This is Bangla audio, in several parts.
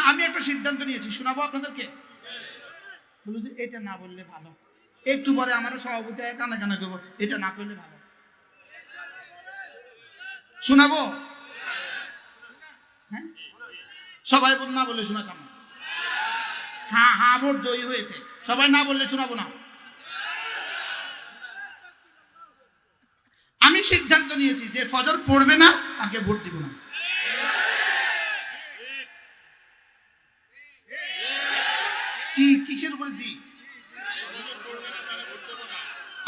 আমি একটা সিদ্ধান্ত নিয়েছি, শোনাবো আপনাদেরকে। বললো যে এটা না বললে ভালো, একটু পরে আমার সভাপতি কানা কানা করবো, এটা না করলে ভালো। শোনাবো? হ্যাঁ, সবাই না বললে শোনাতাম না। হ্যাঁ হ্যাঁ, ভোট জয়ী হয়েছে, সবাই না বললে শোনাবো না। আমি সিদ্ধান্ত নিয়েছি যে ফজর পড়বে না তাকে ভোট দিব না। কি কিসের উপরে জি?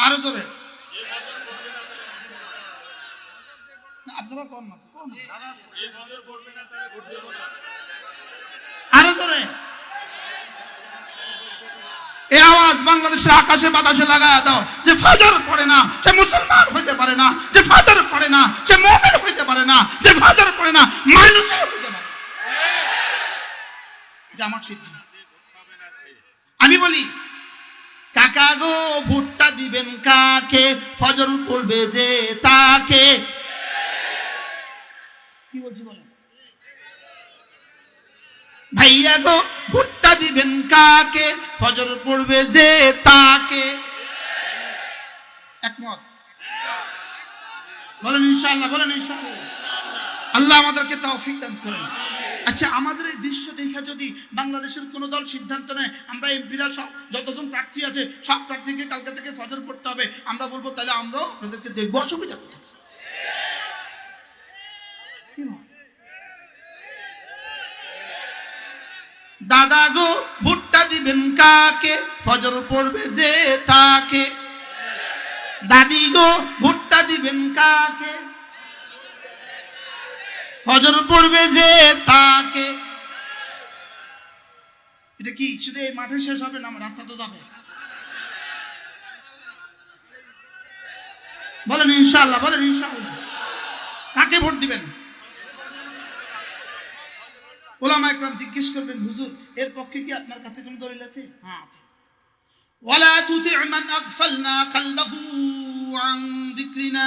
আরো জোরে আপনারা কম না, আরো জোরে এই আওয়াজ বাংলাদেশের আকাশে বাতাসে লাগায় দাও যে ফজর পড়ে না সে মুসলমান হইতে পারে না, যে ফজর পড়ে না সে মুমিন হইতে পারে না, যে ফজর পড়ে না মানুষ হইতে পারে। এটা আমার সিদ্ধান্ত। আমি বলি কাকা গো ভোটটা দিবেন কাকে, ফজর পড়বে যে তাকে। কি বলছি বলেন? ভাইয়া গো ভোটটা দিবেন কাকে, ফজর পড়বে যে তাকে। একমত? বলেন ইনশাআল্লাহ, বলেন ইনশাআল্লাহ। আল্লাহ আমাদেরকে তৌফিক দান করেন। আচ্ছা, আমাদের এই দৃশ্য দেখে যদি বাংলাদেশের কোন দল সিদ্ধান্ত নেয় আমরা এমপিরা সব যতজন প্রার্থী আছে সব প্রার্থীকে কালকে থেকে ফজর পড়তে হবে, আমরা বলবো তাহলে আমরাও ওদেরকে দেখবো, অসুবিধা কোথায়? দাদা গো ভোটটা দিবেন কাকে, ফজর পড়বে যে তাকে। দাদি গো ভোটটা দিবেন কাকে, ফজর পড়বে যে তাকে। এটা কি শুধু এই মাঠে শেষ হবে না, রাস্তা তো যাবে? বলেন ইনশাআল্লাহ, বলেন ইনশাআল্লাহ। কাকে ভোট দিবেন? ওলামা একরাম জিজ্ঞেস করবেন হুজুর এর পক্ষে কি আপনার কাছে কোনো দলিল আছে? হ্যাঁ আছে। ওয়ালা তুতি মান আগফালনা কলবহু আন যিকরিনা,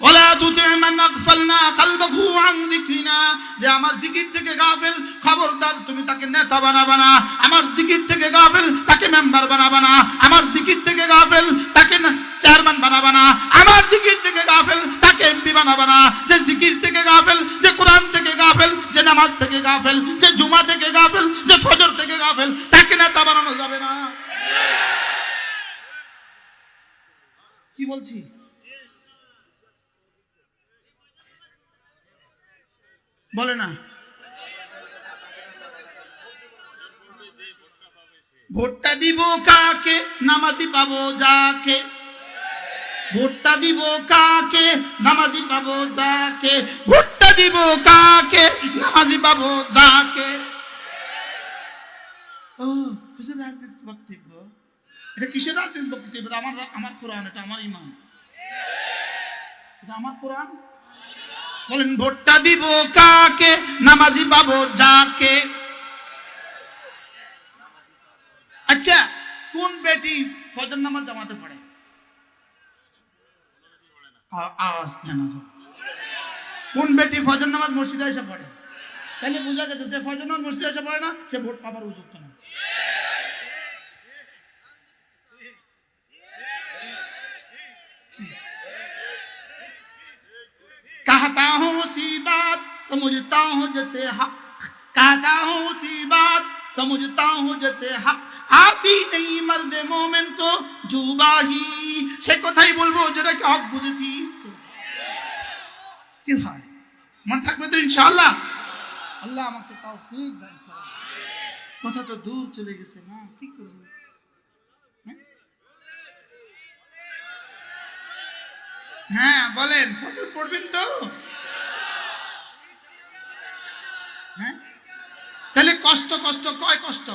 ওয়ালা তুতি মান আগফালনা কলবহু আন যিকরিনা, যে আমার জিকির থেকে গাফিল, খবরদার তুমি তাকে নেতা বানাবা না। আমার জিকির থেকে গাফিল তাকে মেম্বার বানাবা না। আমার জিকির থেকে গাফিল তাকে চেয়ারম্যান বানাবা না। আমার জিকির থেকে গাফিল তাকে এমপি বানাবা না। যে জিকির থেকে গাফিল, যে কোরআন থেকে গাফিল, যে নামাজ থেকে গাফিল, যে জুমা থেকে গাফিল, যে ফজর থেকে গাফিল, তাকে নেতা বানানো যাবে না। কি বলছি? বলে না ভোটটা দিব কাকে, নামাজি পাবো যাকে। ভোটটা দিব কাকে, নামাজি পাবো যাকে। ভোটটা দিব কাকে, নামাজি পাবো যাকে। ও কিসের রাজনৈতিক বক্তব্য? এটা কিসের রাজনৈতিক বক্তব্য? আমার কোরআন, এটা আমার ঈমান, এটা আমার কোরআন। বলেন ভোটটা দিব কাকে, নামাজি পাবো যাকে। আচ্ছা, কোন বেটি ফজর নামাজ জামাতে পড়ে? কোন বেটি ফজর নামাজ মসজিদে এসে পড়ে? তাহলে বোঝা গেছে যে ফজর নামাজ মসজিদে এসে পড়ে না সে ভোট পাবার উপযুক্ত না। कहता हूँ उसी बात समझता हूँ जैसे हक, कहता हूँ उसी बात समझता हूँ जैसे हक, आती नहीं मर्द मोमिन को जुबाही। সে কথাই বলবো যেটা কি হক বুঝেছি। কি হয় মন থাকবে তো ইনশাআল্লাহ। আল্লাহ আমাকে তৌফিক দান করুন। কথা তো দূর চলে গেছে না, কি করব? হ্যাঁ বলেন, ফজর পড়বেন তো? হ্যাঁ, তাহলে কষ্ট কষ্ট কয় কষ্ট?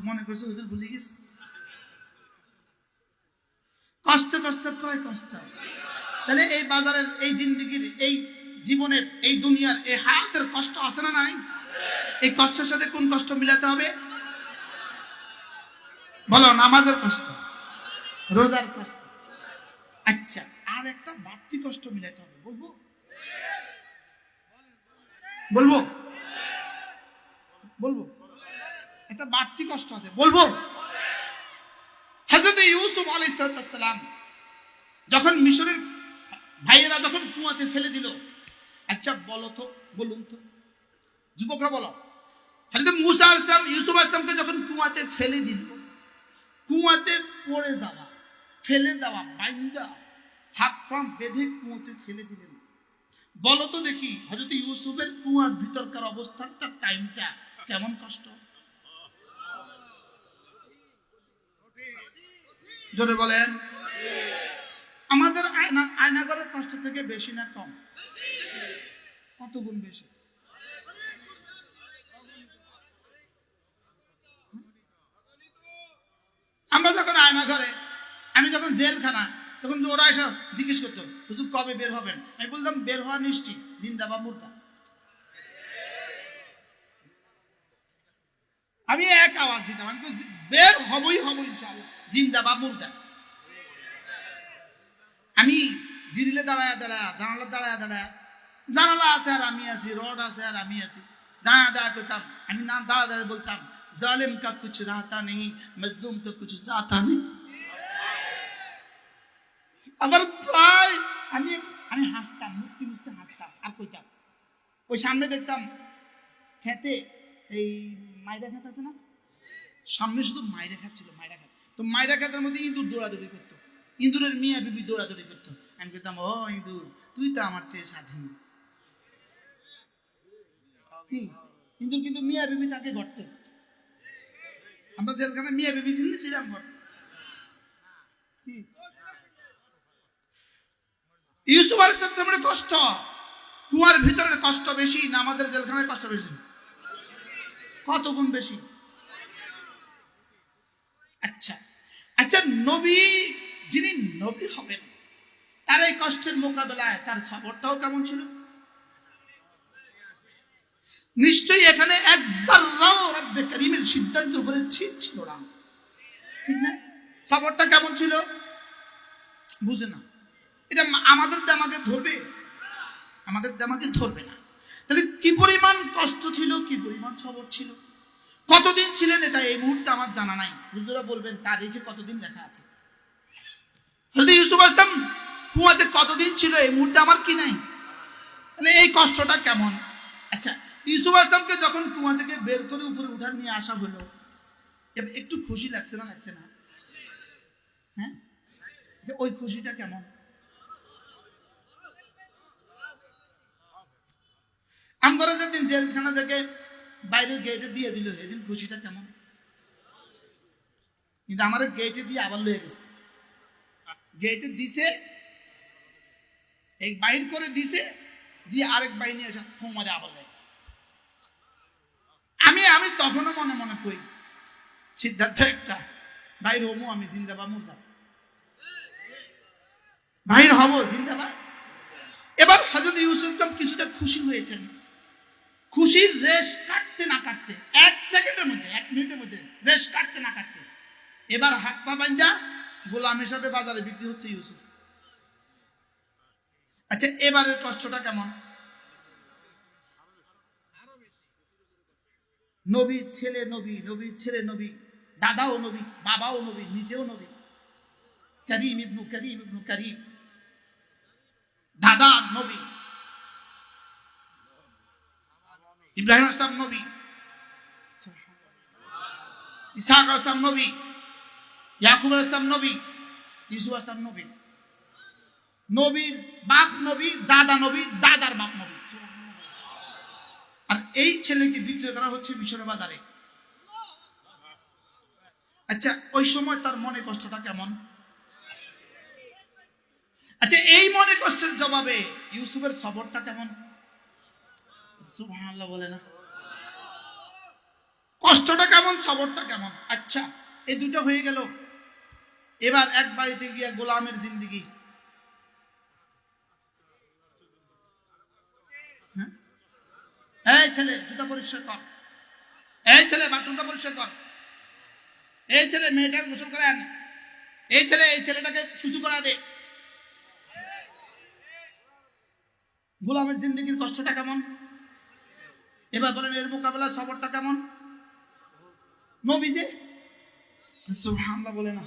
মনে করছে হুজুর ভুলে গেছে। কষ্ট কষ্ট কয় কষ্ট? তাহলে এই বাজারের, এই জিন্দেগির, এই জীবনের, এই দুনিয়ার, এই হায়াতের কষ্ট আছে না নাই? এই কষ্টের সাথে কোন কষ্ট মিলাতে হবে? বলো, নামাজের কষ্ট, রোজার কষ্ট। আচ্ছা, আর একটা বাড়তি কষ্ট মিলাতে হবে, বলবো? বলবো বলবো এটা বাড়তি কষ্ট আছে, বলবো। হযরত ইউসুফ আলাইহিস সালাম যখন মিশরের ভাইয়েরা যখন কুয়াতে ফেলে দিল, আচ্ছা বলো তো, বলুন তো যুবকরা বলো, হযরত মুসা আলাইহিস সালাম ইউসুফ আলাইহিস সালামকে যখন কুয়াতে ফেলে দিল, কুয়াতে পড়ে যাওয়া, ফেলে দেওয়া, বাইন্দা হাত পা বেঁধে কুয়াতে ফেলে দিলেন। বলো তো দেখি হযরত ইউসুফের কুয়ার ভিতরকার অবস্থানটা, টাইমটা কেমন কষ্ট। জোরে বলেন। আমাদের আয়নাঘরের কষ্ট থেকে বেশি না কম? কত গুণ বেশি। আমরা যখন আয়নাঘরে, আমি যখন জেলখানা, তখন ওরা এসে জিজ্ঞেস করতো হুজুর কবে বের হবেন? আমি বললাম বের হওয়া নিশ্চিত, জিন্দা বা মুর্দা। আমি এক আওয়াজ দিতাম, আমি বের হবই হবো ইনশাআল্লাহ, জিন্দা বা মুর্দা। আমি গ্রিলে দাঁড়ায় দাঁড়ায়, জানালা দাঁড়ায় দাঁড়ায়, জানালা আছে আর আমি আছি, রড আছে আর আমি আছি, দাঁড়া দাঁড়া করতাম। আমি নাম দাঁড়া দাঁড়ায় বলতাম জালিম কা কুছ রাহতা নেই, মজলুম কা কুছ জাতা নেই। আবার প্রায় আমি আমি হাসতাম, মুস্তি মুস্তি হাসতাম আর কইতাম। ওই সামনে দেখতাম খেতে, এই মাইরা খেত আছে না, সামনে শুধু মাইরা খাত ছিল, মাইরা খাত। তো মাইরা খাতের মধ্যে ইঁদুর দৌড়াদৌড়ি করতো, ইঁদুরের মিয়া বিবি দৌড়াদৌড়ি করতো। আমি বলতাম ও ইঁদুর, তুই তো আমার চেয়ে স্বাধীন। ইঁদুর কিন্তু মিয়া বিবি তাকে ঘটতো। আমরা জেলখানে মিয়া বিবি ছিলাম ঘর। ইউসুফ আলাইহিস সালামের কষ্ট কুয়ার ভিতরের কষ্ট বেশি না আমাদের জেলখানার কষ্ট বেশি? কত গুণ বেশি। আচ্ছা আচ্ছা, নবী যিনি নবী হবেন তার এই কষ্টের মোকাবেলায় তার খবরটাও কেমন ছিল? নিশ্চয়ই এখানে এক যাররাও রব্বে কারীমের সিদ্ধান্তের উপরে ছিল না, ঠিক না? খবরটা কেমন ছিল বুঝে না। এটা আমাদের দামাকে ধরবে? আমাদের দামাকে ধরবে না। তাহলে কি পরিমাণ কষ্ট ছিল, কি পরিমাণ সবর ছিল, কতদিন ছিলেন এটা এই মুহূর্তে আমার জানা নাই। হুজুরা বলবেন তারিখে কতদিন লেখা আছে। হযরত ইউসুফ আলাইহিস সালাম কুয়াতে কতদিন ছিল এই মুহূর্তে আমার কি নাই। তাহলে এই কষ্টটা কেমন? আচ্ছা, ইউসুফ আলাইহিস সালামকে যখন কুয়া থেকে বের করে উপরে উঠান নিয়ে আসা হলো, একটু খুশি লাগছে না? লাগছে না? হ্যাঁ, যে ওই খুশিটা কেমন? আমরা যেদিন জেলখানা থেকে বাইরের গেটে দিয়ে দিল, এদিন খুশিটা কেমন? কিন্তু আমার গেটে দিয়ে আবার লয়ে গেছে, গেটে দিছে, এক বাইর করে দিছে, দিয়ে আরেক বাহিনী এসে থমারে আবার লয়ে গেছে। আমি তখনও মনে মনে কই সিদ্ধান্ত একটা, বাইর হবো আমি, জিন্দাবাদ মুর্দা, বাইর হব জিন্দাবাদ। এবার হযরত ইউসুফ কিছুটা খুশি হয়েছেন। খুশির রেশ কাটতে না কাটতে, এক সেকেন্ডের মধ্যে, এক মিনিটের মধ্যে রেশ কাটতে না কাটতে, এবার হাত পা বাঁধা গোলাম হিসাবে বাজারে বিক্রি হচ্ছে ইউসুফ। আচ্ছা, এবারের কষ্টটা কেমন? নবীর ছেলে নবী, নবীর ছেলে নবী, দাদাও নবী, বাবাও নবী, নিজেও নবী, করিম ইবনু করিম ইবনু করিম, দাদা নবী, ইব্রাহিম আলাইহিস সালাম নবী, ইসহাক আলাইহিস সালাম নবী, ইয়াকুব আলাইহিস সালাম নবী, ইউসুফ আলাইহিস সালাম নবী, নবীর বাপ নবী, দাদা নবী, দাদার বাপ নবী। আর এই ছেলেকে বিক্রি করা হচ্ছে মিশরের বাজারে। আচ্ছা, ওই সময় তার মনে কষ্টটা কেমন? আচ্ছা, এই মনে কষ্টের জবাবে ইউসুফের সবরটা কেমন? সুবহানাল্লাহ বলে না? কষ্টটা কেমন, সবরটা কেমন? আচ্ছা, এই দুটো হয়ে গেল। এবার এক বাড়িতে গিয়ে গোলামের জিন্দেগি। এই ছেলে জুতা পরিষ্কার কর, এই ছেলে বাথরুমটা পরিষ্কার কর, এই ছেলে মেয়েটাকে গোসল করে আন, এই ছেলেটাকে সুসু করা দে। গোলামের জিন্দেগির কষ্টটা কেমন? এবার বলেন এর মোকাবেলায় সবরটা কেমন? নবী যে সুবহানাল্লাহ বলে না।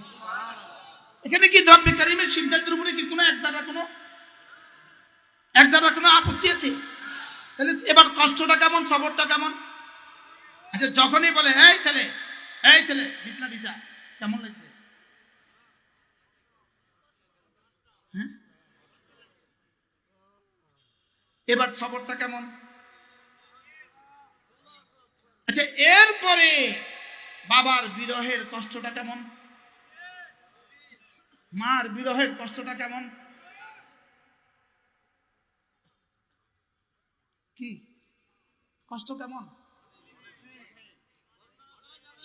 এখানে কি রব্বে কারীমের সিদ্ধান্তের উপরে কি কোনো এক জায়গা কোনো আপত্তি আছে? তাহলে এবার কষ্টটা কেমন, সবরটা কেমন? আচ্ছা যখনই বলে এই ছেলে বিছনা বিছা, কেমন লাগছে? হ্যাঁ, এবার সবরটা কেমন? আচ্ছা এরপরে বাবার বিরহের কষ্টটা কেমন, মার বিরহের কষ্টটা কেমন? কি কষ্ট কেমন,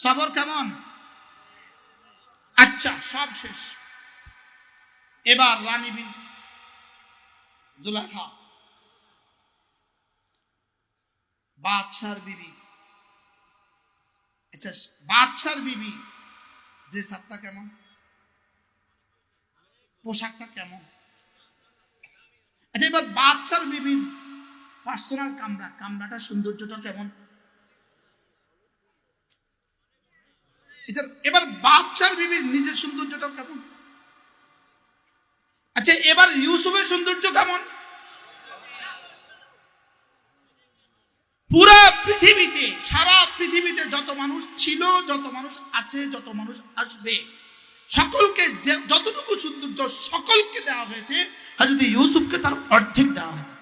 সবর কেমন? আচ্ছা সব শেষ। এবার রানী বিন জুলেখা বাদশার বিবি। আচ্ছা বাদশার বিবি ড্রেসআপটা কেমন, পোশাকটা কেমন? আচ্ছা এবার বাদশার বিবির পার্সোনাল কামরাটা সৌন্দর্যটা কেমন? এবার বাদশার বিবির নিজের সৌন্দর্যটা কেমন? আচ্ছা এবার ইউসুফের সৌন্দর্য কেমন? পুরা পৃথিবীতে, সারা পৃথিবীতে যত মানুষ ছিল, যত মানুষ আছে, যত মানুষ আসবে, সকলকে যতটুকু সৌন্দর্য সকলকে দেওয়া হয়েছে, আর যদি ইউসুফকে তার অর্ধেক দেওয়া হয়েছে।